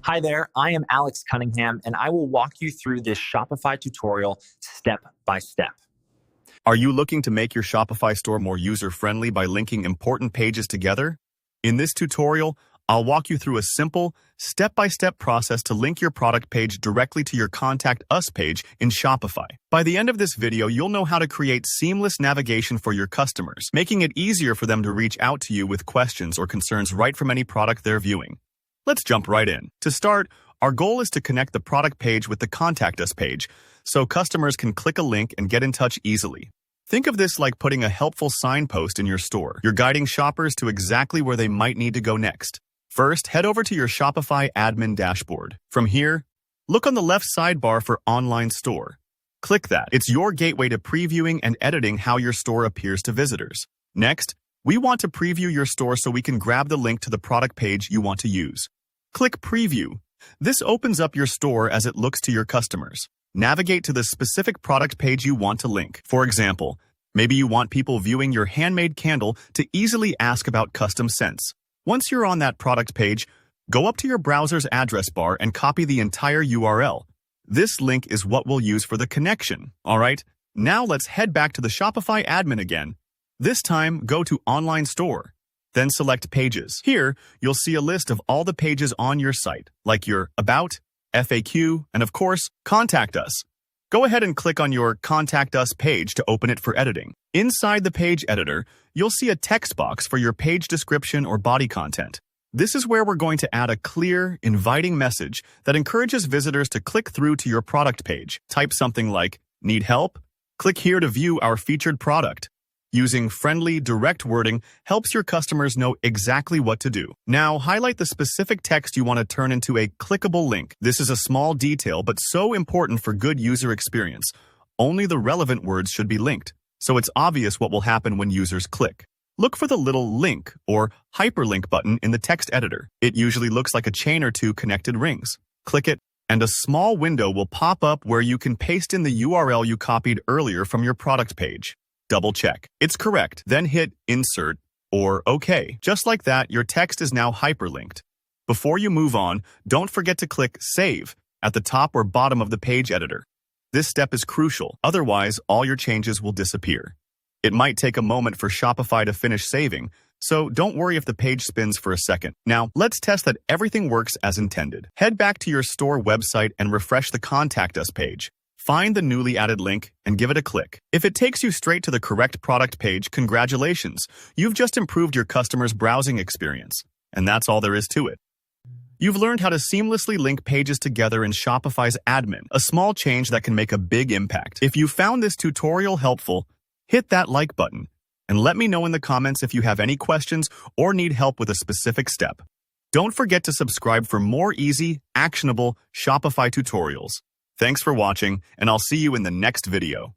Hi there, I am Alex Cunningham, and I will walk you through this Shopify tutorial step by step. Are you looking to make your Shopify store more user-friendly by linking important pages together? In this tutorial, I'll walk you through a simple, step-by-step process to link your product page directly to your Contact Us page in Shopify. By the end of this video, you'll know how to create seamless navigation for your customers, making it easier for them to reach out to you with questions or concerns right from any product they're viewing. Let's jump right in. To start, our goal is to connect the product page with the Contact Us page, so customers can click a link and get in touch easily. Think of this like putting a helpful signpost in your store. You're guiding shoppers to exactly where they might need to go next. First, head over to your Shopify Admin dashboard. From here, look on the left sidebar for Online Store. Click that. It's your gateway to previewing and editing how your store appears to visitors. Next, we want to preview your store so we can grab the link to the product page you want to use. Click Preview. This opens up your store as it looks to your customers. Navigate to the specific product page you want to link. For example, maybe you want people viewing your handmade candle to easily ask about custom scents. Once you're on that product page, go up to your browser's address bar and copy the entire URL. This link is what we'll use for the connection. Alright, now let's head back to the Shopify admin again. This time, go to Online Store. Then select Pages. Here, you'll see a list of all the pages on your site, like your About, FAQ, and of course, Contact Us. Go ahead and click on your Contact Us page to open it for editing. Inside the page editor, you'll see a text box for your page description or body content. This is where we're going to add a clear, inviting message that encourages visitors to click through to your product page. Type something like, "Need help? Click here to view our featured product." Using friendly, direct wording helps your customers know exactly what to do. Now, highlight the specific text you want to turn into a clickable link. This is a small detail, but so important for good user experience. Only the relevant words should be linked, so it's obvious what will happen when users click. Look for the little link or hyperlink button in the text editor. It usually looks like a chain or two connected rings. Click it, and a small window will pop up where you can paste in the URL you copied earlier from your product page. Double check. It's correct. Then hit Insert or OK. Just like that, your text is now hyperlinked. Before you move on, don't forget to click Save at the top or bottom of the page editor. This step is crucial. Otherwise, all your changes will disappear. It might take a moment for Shopify to finish saving, so don't worry if the page spins for a second. Now, let's test that everything works as intended. Head back to your store website and refresh the Contact Us page. Find the newly added link and give it a click. If it takes you straight to the correct product page, congratulations. You've just improved your customer's browsing experience. And that's all there is to it. You've learned how to seamlessly link pages together in Shopify's admin, a small change that can make a big impact. If you found this tutorial helpful, hit that like button and let me know in the comments if you have any questions or need help with a specific step. Don't forget to subscribe for more easy, actionable Shopify tutorials. Thanks for watching, and I'll see you in the next video.